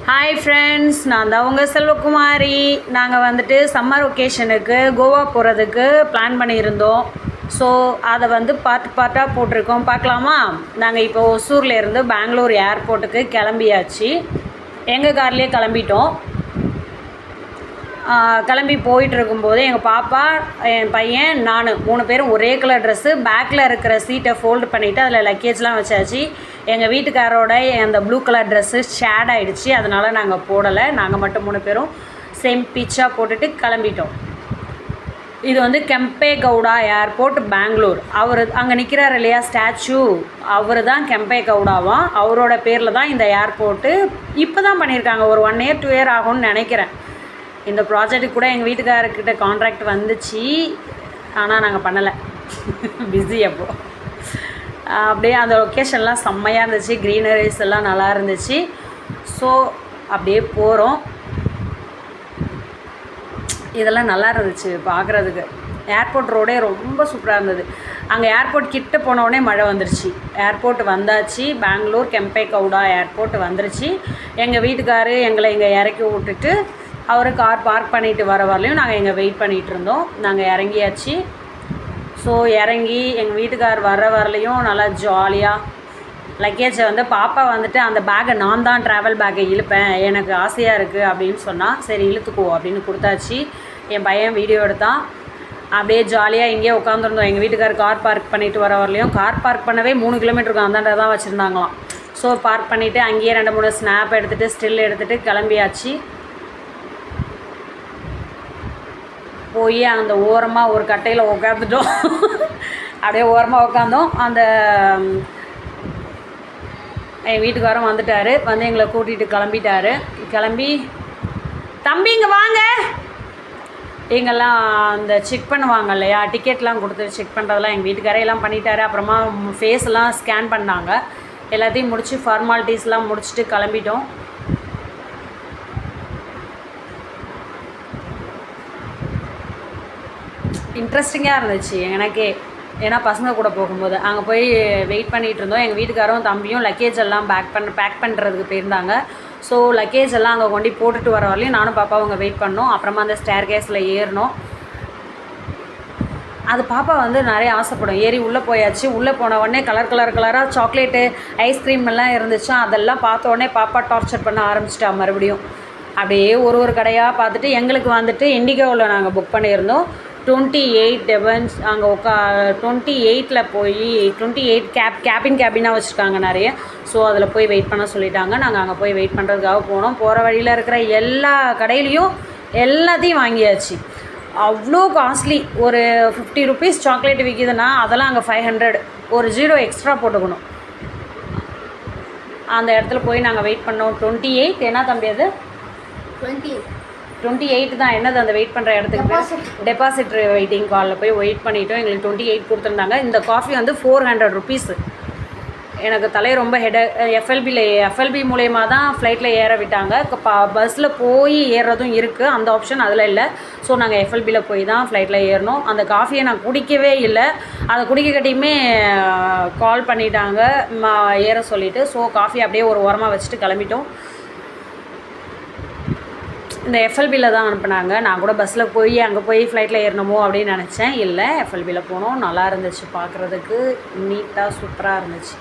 Hi friends, நான் தான் உங்கள் செல்வகுமாரி. நாங்கள் வந்துட்டு சம்மர் ஒகேஷனுக்கு கோவா போகிறதுக்கு பிளான் பண்ணியிருந்தோம். ஸோ அதை பார்ட்டாக போட்டிருக்கோம். பார்க்கலாமா? நாங்கள் இப்போ ஒசூர்லேருந்து பெங்களூர் ஏர்போர்ட்டுக்கு கிளம்பியாச்சு. எங்கள் கார்லேயே கிளம்பிட்டோம். கிளம்பி போயிட்டு இருக்கும்போது எங்கள் பாப்பா, என் பையன், நான் 3 பேரும் ஒரே கலர் ட்ரெஸ்ஸு. பேக்கில் இருக்கிற சீட்டை ஃபோல்டு பண்ணிவிட்டு அதில் லக்கேஜ்லாம் வச்சாச்சு. எங்கள் வீட்டுக்காரோட அந்த ப்ளூ கலர் ட்ரெஸ்ஸு ஷேட் ஆகிடுச்சு, அதனால் நாங்கள் போடலை. நாங்கள் மட்டும் 3 பேரும் சேம் பிச்சாக போட்டுட்டு கிளம்பிட்டோம். இது கெம்பே கவுடா ஏர்போர்ட், பெங்களூர். அவர் அங்கே நிற்கிறார் இல்லையா ஸ்டாச்சு, அவர் தான் கெம்பே கவுடாவாம். அவரோட பேரில் தான் இந்த ஏர்போர்ட்டு இப்போ தான் பண்ணியிருக்காங்க. ஒரு 1 year 2 year ஆகும்னு நினைக்கிறேன். இந்த ப்ராஜெக்ட்டுக்கு கூட எங்கள் வீட்டுக்காரர்கிட்ட கான்ட்ராக்ட் வந்துச்சு, ஆனால் நாங்கள் பண்ணலை, பிஸி. அப்போது அப்படியே அந்த லொக்கேஷன்லாம் செம்மையாக இருந்துச்சு, க்ரீனரிஸ் எல்லாம் நல்லா இருந்துச்சு. ஸோ அப்படியே போகிறோம். இதெல்லாம் நல்லா இருந்துச்சு பார்க்குறதுக்கு. ஏர்போர்ட் ரோடே ரொம்ப சூப்பராக இருந்தது. அங்கே ஏர்போர்ட் கிட்ட போனோடனே மழை வந்துருச்சு. ஏர்போர்ட் வந்தாச்சு, பெங்களூர் கெம்பே கவுடா ஏர்போர்ட் வந்துருச்சு. எங்கள் வீட்டுக்காரு எங்களை இங்கே இறக்கி விட்டுட்டு அவர் கார் பார்க் பண்ணிவிட்டு வர வரலையும் நாங்கள் இங்கே வெயிட் பண்ணிகிட்டு இருந்தோம். நாங்கள் இறங்கியாச்சு. ஸோ இறங்கி எங்கள் வீட்டுக்கார் வரலையும் நல்லா ஜாலியாக லக்கேஜை பாப்பா அந்த பேக்கை நான் தான் ட்ராவல் பேக்கை இழுப்பேன், எனக்கு ஆசையாக இருக்குது அப்படின்னு சொன்னால், சரி இழுத்துக்கோ அப்படின்னு கொடுத்தாச்சு. என் பையன் வீடியோ எடுத்தான். அப்படியே ஜாலியாக இங்கேயே உட்காந்துருந்தோம். எங்கள் வீட்டுக்கார் கார் பார்க் பண்ணிவிட்டு வர வரலையும், கார் பார்க் பண்ணவே 3 கிலோமீட்டருக்கு அந்தாண்ட தான் வச்சுருந்தாங்களாம். ஸோ பார்க் பண்ணிவிட்டு அங்கேயே 2-3 ஸ்னாப் எடுத்துகிட்டு ஸ்டில் எடுத்துகிட்டு கிளம்பியாச்சு. போய் அந்த ஓரமாக ஒரு கட்டையில் உட்காந்துட்டோம். அப்படியே ஓரமாக உட்காந்தோம். என் வீட்டுக்காரரும் வந்துட்டார். எங்களை கூட்டிகிட்டு கிளம்பிட்டார். கிளம்பி, தம்பி இங்கே வாங்க, எங்கெல்லாம் அந்த செக் பண்ணுவாங்க இல்லையா, டிக்கெட்லாம் கொடுத்து செக் பண்ணுறதெல்லாம் எங்கள் வீட்டுக்காரே எல்லாம் பண்ணிட்டாரு. அப்புறமா ஃபேஸ்லாம் ஸ்கேன் பண்ணாங்க. எல்லாத்தையும் முடித்து ஃபார்மாலிட்டிஸ்லாம் முடிச்சுட்டு கிளம்பிட்டோம். இன்ட்ரெஸ்டிங்காக இருந்துச்சு எனக்கே, ஏன்னா பசங்க கூட போகும்போது அங்கே போய் வெயிட் பண்ணிகிட்டு இருந்தோம். எங்கள் வீட்டுக்காரும் தம்பியும் லக்கேஜ் எல்லாம் பேக் பண்ணுறதுக்கு போயிருந்தாங்க. ஸோ லக்கேஜ் எல்லாம் அங்கே கொண்டு போட்டுட்டு வர வரலையும் நானும் பாப்பா அவங்க வெயிட் பண்ணோம். அப்புறமா அந்த ஸ்டேர் கேஸில் ஏறினோம். அது பாப்பா நிறைய ஆசைப்படும். ஏறி உள்ளே போயாச்சு. உள்ளே போன உடனே கலராக சாக்லேட்டு ஐஸ்கிரீம் எல்லாம் இருந்துச்சு. அதெல்லாம் பார்த்த உடனே பாப்பா டார்ச்சர் பண்ண ஆரம்பிச்சிட்டா. மறுபடியும் அப்படியே ஒரு கடையாக பார்த்துட்டு எங்களுக்கு இண்டிகோவில் நாங்கள் புக் பண்ணியிருந்தோம். 28 events அங்கே 28ல் போய் 28 கேபினாக வச்சுருக்காங்க நிறைய. ஸோ அதில் போய் வெயிட் பண்ண சொல்லிட்டாங்க. நாங்கள் அங்கே போய் வெயிட் பண்ணுறதுக்காக போனோம். போகிற வழியில் இருக்கிற எல்லா கடையிலையும் எல்லாத்தையும் வாங்கியாச்சு. அவ்வளோ காஸ்ட்லி. ஒரு 50 rupees சாக்லேட் விற்கிதுன்னா அதெல்லாம் அங்கே 500, ஒரு 0 எக்ஸ்ட்ரா போட்டுக்கணும். அந்த இடத்துல போய் நாங்கள் வெயிட் பண்ணோம். 28 என்ன தம்பி அது? 28 தான். என்னது அந்த வெயிட் பண்ணுற இடத்துக்கு டெபாசிட் வெயிட்டிங் காலில் போய் வெயிட் பண்ணிவிட்டோம். எங்களுக்கு 28 கொடுத்துருந்தாங்க. இந்த காஃபி 400 rupees. எனக்கு தலை ரொம்ப எஃப்எல்பி மூலயமா தான் ஃப்ளைட்டில் ஏற விட்டாங்க. பஸ்ஸில் போய் ஏறுறதும் இருக்குது, அந்த ஆப்ஷன் அதில் இல்லை. ஸோ நாங்கள் எஃப்எல்பியில் போய் தான் ஃப்ளைட்டில் ஏறினோம். அந்த காஃபியை நான் குடிக்கவே இல்லை. அதை குடிக்க கட்டியுமே கால் பண்ணிட்டாங்க ஏற சொல்லிவிட்டு. ஸோ காஃபி அப்படியே ஒரு ஓரமாக வச்சுட்டு கிளம்பிட்டோம். இந்த எஃப்எல்பியில் தான் அனுப்புனாங்க. நான் கூட பஸ்ஸில் போய் அங்கே போய் ஃப்ளைட்டில் ஏறணுமோ அப்படின்னு நினச்சேன். இல்லை, எஃப்எல்பியில் போனோம். நல்லா இருந்துச்சு பார்க்குறதுக்கு, நீட்டாக சூப்பராக இருந்துச்சு.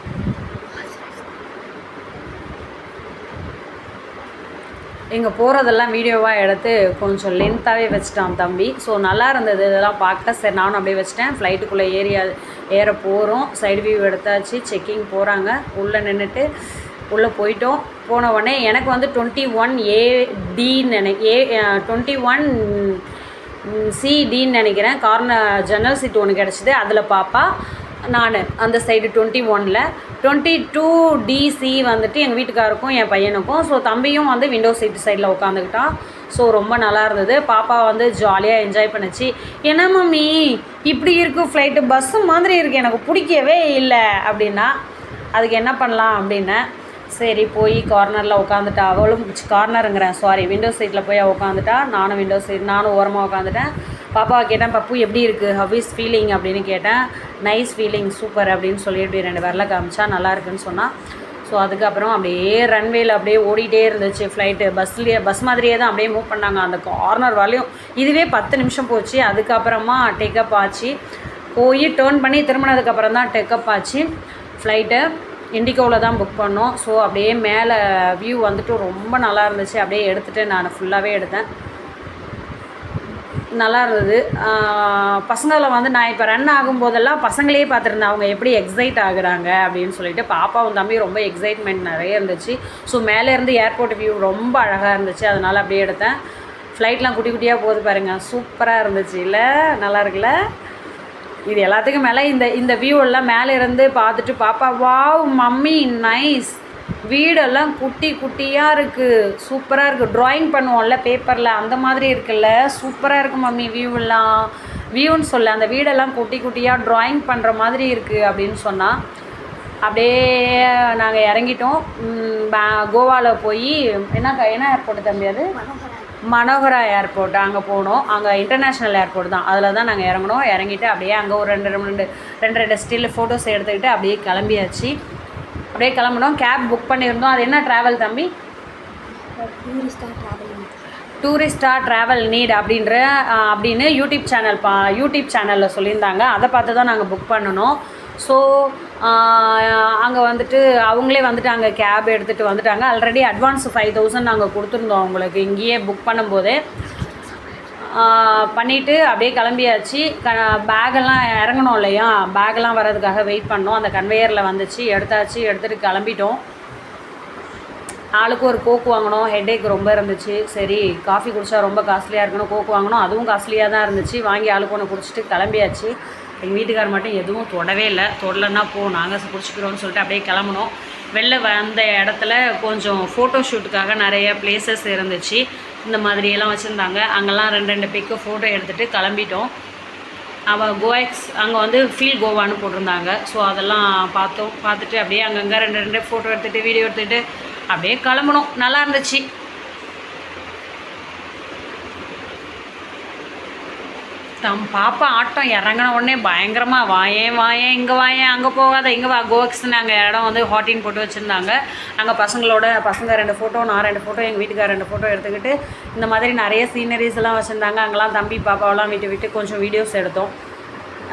இங்கே போகிறதெல்லாம் வீடியோவாக எடுத்து கொஞ்சம் லென்த்தாகவே வச்சுட்டான் தம்பி. ஸோ நல்லா இருந்தது இதெல்லாம் பார்க்க. சரி நானும் அப்படியே வச்சுட்டேன். ஃப்ளைட்டுக்குள்ளே ஏற போகிறோம். சைடு வியூ எடுத்தாச்சு. செக்கிங் போகிறாங்க. உள்ளே நின்றுட்டு உள்ளே போயிட்டோம். போன உடனே எனக்கு 21ADன்னு 21CD நினைக்கிறேன். கார்னர் ஜன்னல் சீட் ஒன்று கிடச்சிது. அதில் பாப்பா, நான் அந்த சைடு 21ல். 22DC எங்கள் வீட்டுக்காருக்கும் என் பையனுக்கும். ஸோ தம்பியும் விண்டோ சீட்டு சைடில் உட்காந்துக்கிட்டான். ஸோ ரொம்ப நல்லா இருந்தது. பாப்பா ஜாலியாக என்ஜாய் பண்ணிச்சு. என்ன மம்மி இப்படி இருக்குது ஃப்ளைட்டு, பஸ்ஸு மாதிரி இருக்குது, எனக்கு பிடிக்கவே இல்லை அப்படின்னா. அதுக்கு என்ன பண்ணலாம் அப்படின்னேன். சரி போய் கார்னரில் உட்காந்துட்டா. அவளும் விண்டோ சீட்டில் போய் உட்காந்துட்டா. நானும் ஓரமாக உட்காந்துட்டேன். பாப்பாவை கேட்டேன், பப்பு எப்படி இருக்குது, ஹவ் இஸ் ஃபீலிங் அப்படின்னு கேட்டேன். நைஸ் ஃபீலிங், சூப்பர் அப்படின்னு சொல்லி இப்படி 2 பேரில் காமிச்சா நல்லா இருக்குன்னு சொன்னால். ஸோ அதுக்கப்புறம் அப்படியே ரன்வேயில் அப்படியே ஓடிட்டே இருந்துச்சு ஃப்ளைட்டு. பஸ் மாதிரியே தான் அப்படியே மூவ் பண்ணாங்க அந்த கார்னர் வரையும். இதுவே 10 நிமிஷம் போச்சு. அதுக்கப்புறமா டேக்கப் ஆச்சு. போய் டேர்ன் பண்ணி திரும்பினதுக்கப்புறம் தான் டேக்கப் ஆச்சு ஃப்ளைட்டு. இண்டிகோவில் தான் புக் பண்ணோம். ஸோ அப்படியே மேலே வியூ வந்துட்டு ரொம்ப நல்லா இருந்துச்சு. அப்படியே எடுத்துகிட்டு நான் ஃபுல்லாகவே எடுத்தேன். நல்லா இருந்தது. பசங்களை வந்து நான் இப்போ ரன் ஆகும்போதெல்லாம் பசங்களே பார்த்துருந்தேன் அவங்க எப்படி எக்ஸைட் ஆகுறாங்க அப்படின்னு சொல்லிட்டு. பாப்பாவும் தம்பி ரொம்ப எக்ஸைட்மெண்ட் நிறைய இருந்துச்சு. ஸோ மேலேருந்து ஏர்போர்ட் வியூ ரொம்ப அழகாக இருந்துச்சு. அதனால் அப்படியே எடுத்தேன். ஃப்ளைட்லாம் குட்டி குட்டியாக போகுது பாருங்கள், சூப்பராக இருந்துச்சு இல்லை, நல்லா இருக்குல்ல. இது எல்லாத்துக்கும் மேலே இந்த வியூ எல்லாம் மேலே இருந்து பார்த்துட்டு பாப்பா வாவ் மம்மி நைஸ், வீடெல்லாம் குட்டி குட்டியாக இருக்குது, சூப்பராக இருக்குது, ட்ராயிங் பண்ணுவோம்ல பேப்பரில் அந்த மாதிரி இருக்குல்ல, சூப்பராக இருக்குது மம்மி வியூவெல்லாம். வியூன்னு சொல்ல அந்த வீடெல்லாம் குட்டி குட்டியாக ட்ராயிங் பண்ணுற மாதிரி இருக்குது அப்படின்னு சொன்னால். அப்படியே நாங்கள் இறங்கிட்டோம். கோவாவில் போய் என்ன ஏர்போர்ட்டு தம்பி அது? மனோகரா ஏர்போர்ட். அங்கே போனோம். அங்கே இன்டர்நேஷ்னல் ஏர்போர்ட் தான். அதில் தான் நாங்கள் இறங்கினோம். இறங்கிட்டு அப்படியே அங்கே ஒரு ரெண்டு ஸ்டில் ஃபோட்டோஸ் எடுத்துக்கிட்டு அப்படியே கிளம்பியாச்சு. அப்படியே கிளம்பினோம். கேப் புக் பண்ணியிருந்தோம். அது என்ன ட்ராவல் தம்பி? டூரிஸ்டா ட்ராவல் நீட் அப்படின்னு யூடியூப் சேனலில் சொல்லியிருந்தாங்க. அதை பார்த்து தான் நாங்கள் புக் பண்ணணும். ஸோ அங்கே வந்துட்டு அவங்களே வந்துட்டு அங்கே கேப் எடுத்துகிட்டு வந்துட்டாங்க. ஆல்ரெடி அட்வான்ஸ் 5000 நாங்கள் கொடுத்துருந்தோம் அவங்களுக்கு இங்கேயே புக் பண்ணும்போதே. பண்ணிவிட்டு அப்படியே கிளம்பியாச்சு. பேக்கெல்லாம் இறங்கணும் இல்லையா, பேக்கெல்லாம் வர்றதுக்காக வெயிட் பண்ணோம். அந்த கன்வேயரில் வந்துச்சு, எடுத்துகிட்டு கிளம்பிட்டோம். ஆளுக்கு ஒரு கோக் வாங்கினோம். ஹெட்டேக் ரொம்ப இருந்துச்சு. சரி காஃபி குடித்தா ரொம்ப காஸ்ட்லியாக இருக்கணும், கோக் வாங்கினோம். அதுவும் காஸ்ட்லியாக தான் இருந்துச்சு. வாங்கி ஆளுக்கு ஒன்று குடிச்சிட்டு கிளம்பியாச்சு. எங்கள் வீட்டுக்கார் மட்டும் எதுவும் தொடவே இல்லை. தொடலைன்னா நாங்கள் குடிச்சிக்கிறோன்னு சொல்லிட்டு அப்படியே கிளம்புனோம். வெளில வந்த இடத்துல கொஞ்சம் ஃபோட்டோ ஷூட்டுக்காக நிறைய பிளேசஸ் இருந்துச்சு. இந்த மாதிரியெல்லாம் வச்சுருந்தாங்க. அங்கெல்லாம் 2 பிக்கு ஃபோட்டோ எடுத்துகிட்டு கிளம்பிட்டோம். அவள் கோஎக்ஸ் அங்கே வந்து ஃபீல் கோவான்னு போட்டிருந்தாங்க. ஸோ அதெல்லாம் பார்த்துட்டு அப்படியே அங்கங்கே 2 ஃபோட்டோ எடுத்துகிட்டு வீடியோ எடுத்துகிட்டு அப்படியே கிளம்பணும். நல்லா இருந்துச்சு. பாப்பா ஆட்டம் இறங்கின உடனே பயங்கரமாக வாயேன் இங்கே வாயேன் அங்கே போகாத இங்கே வா கோஎக்ஸ்ன்னு அங்கே இடம் வந்து ஹாட்டின் போட்டு வச்சுருந்தாங்க. அங்கே பசங்க 2 ஃபோட்டோ, நான் 2 ஃபோட்டோ, எங்கள் வீட்டுக்கார 2 ஃபோட்டோ எடுத்துக்கிட்டு இந்த மாதிரி நிறைய சீனரிஸ் எல்லாம் வச்சுருந்தாங்க. அங்கெல்லாம் தம்பி பாப்பாவெல்லாம் விட்டு கொஞ்சம் வீடியோஸ் எடுத்தோம்.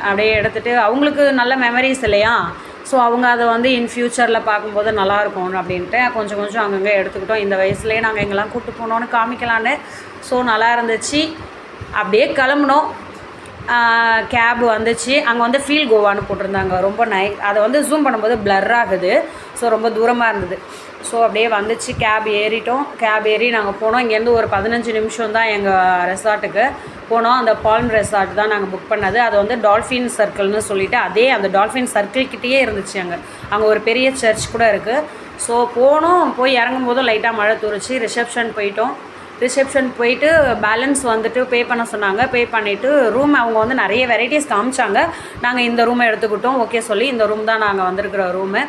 அப்படியே எடுத்துகிட்டு அவங்களுக்கு நல்ல மெமரிஸ் இல்லையா, ஸோ அவங்க அதை வந்து இன் ஃப்யூச்சரில் பார்க்கும்போது நல்லாயிருக்கும் அப்படின்ட்டு கொஞ்சம் அங்கங்கே எடுத்துக்கிட்டோம். இந்த வயசுலேயே நாங்கள் எங்கெல்லாம் கூப்பிட்டு போனோன்னு காமிக்கலான்னு. ஸோ நல்லா இருந்துச்சு. அப்படியே கிளம்புனோம். கேப் வந்துச்சு. அங்கே வந்து ஃபீல் கோவான்னு போட்டிருந்தாங்க. ரொம்ப அதை வந்து ஜூம் பண்ணும்போது பிளர் ஆகுது. ஸோ ரொம்ப தூரமாக இருந்தது. ஸோ அப்படியே வந்துச்சு. கேப் ஏறி நாங்கள் போனோம். இங்கேருந்து ஒரு 15 நிமிஷம் தான் எங்கள் ரெசார்ட்டுக்கு போனோம். அந்த பால்ம் ரெசார்ட் தான் நாங்கள் புக் பண்ணது. அது வந்து டால்ஃபின் சர்க்கிள்னு சொல்லிவிட்டு அதே அந்த டால்ஃபின் சர்க்கிள்கிட்டயே இருந்துச்சு. அங்கே ஒரு பெரிய சர்ச் கூட இருக்குது. ஸோ போய் இறங்கும்போதும் லைட்டாக மழை தூரிச்சு. ரிசப்ஷன் போயிட்டு பேலன்ஸ் வந்துட்டு பே பண்ண சொன்னாங்க. பே பண்ணிவிட்டு ரூம் அவங்க வந்து நிறைய வெரைட்டிஸ் காமிச்சாங்க. நாங்கள் இந்த ரூமை எடுத்துக்கிட்டோம். ஓகே சொல்லி இந்த ரூம் தான் நாங்கள் வந்திருக்கிற ரூமு.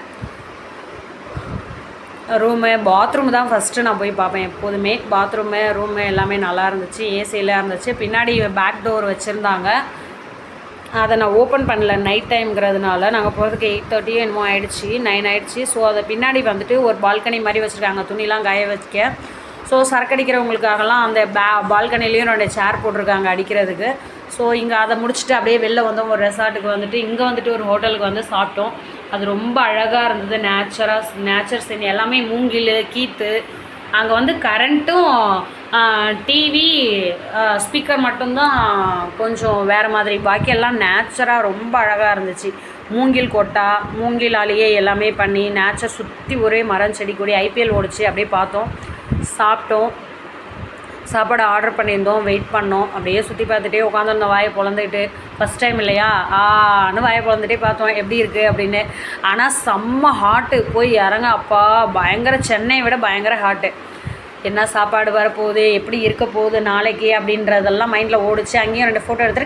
பாத்ரூம் தான் ஃபஸ்ட்டு நான் போய் பார்ப்பேன் எப்போதுமே. ரூமு எல்லாமே நல்லா இருந்துச்சு. ஏசியெல்லாம் இருந்துச்சு. பின்னாடி பேக் டோர் வச்சுருந்தாங்க. அதை நான் ஓப்பன் பண்ணல, நைட் டைம்ங்கிறதுனால. நாங்கள் போகிறதுக்கு 8:30 என்னமோ 9 ஆகிடுச்சு. ஸோ அதை பின்னாடி வந்துட்டு ஒரு பால்கனி மாதிரி வச்சுருக்காங்க, துணிலாம் காய வைக்க. ஸோ சரக்கடிக்கிறவங்களுக்காகலாம் அந்த பால்கனிலையும் 2 சேர் போட்டிருக்காங்க அடிக்கிறதுக்கு. ஸோ இங்கே அதை முடிச்சுட்டு அப்படியே வெளில வந்தோம். ஒரு ரெசார்ட்டுக்கு வந்துட்டு இங்கே வந்துட்டு ஒரு ஹோட்டலுக்கு வந்து சாப்பிட்டோம். அது ரொம்ப அழகாக இருந்தது. நேச்சர் சீன் எல்லாமே, மூங்கில் கீத்து. அங்கே வந்து கரண்ட்டும் டிவி ஸ்பீக்கர் மட்டும்தான் கொஞ்சம் வேறு மாதிரி, பாக்கியெல்லாம் நேச்சராக ரொம்ப அழகாக இருந்துச்சு. மூங்கிலாலேயே எல்லாமே பண்ணி நேச்சர் சுற்றி ஒரே மரம் செடி கொடி. ஐபிஎல் ஓடிச்சு. அப்படியே பார்த்தோம், சாப்பிட்டோம். சாப்பாடு ஆர்டர் பண்ணியிருந்தோம். வெயிட் பண்ணோம். அப்படியே சுற்றி பார்த்துட்டே உட்காந்துருந்தோம். வாயை பொழந்துக்கிட்டு. ஃபஸ்ட் டைம் இல்லையா, வாயை பொழந்துட்டே பார்த்தோம் எப்படி இருக்குது அப்படின்னு. ஆனால் செம்ம ஹாட்டு. போய் இறங்க அப்பா பயங்கர, சென்னையை விட பயங்கர ஹாட்டு. என்ன சாப்பாடு வரப்போகுது, எப்படி இருக்க போகுது நாளைக்கு அப்படின்றதெல்லாம் மைண்டில் ஓடிச்சு. அங்கேயும் 2 ஃபோட்டோ எடுத்துகிட்டு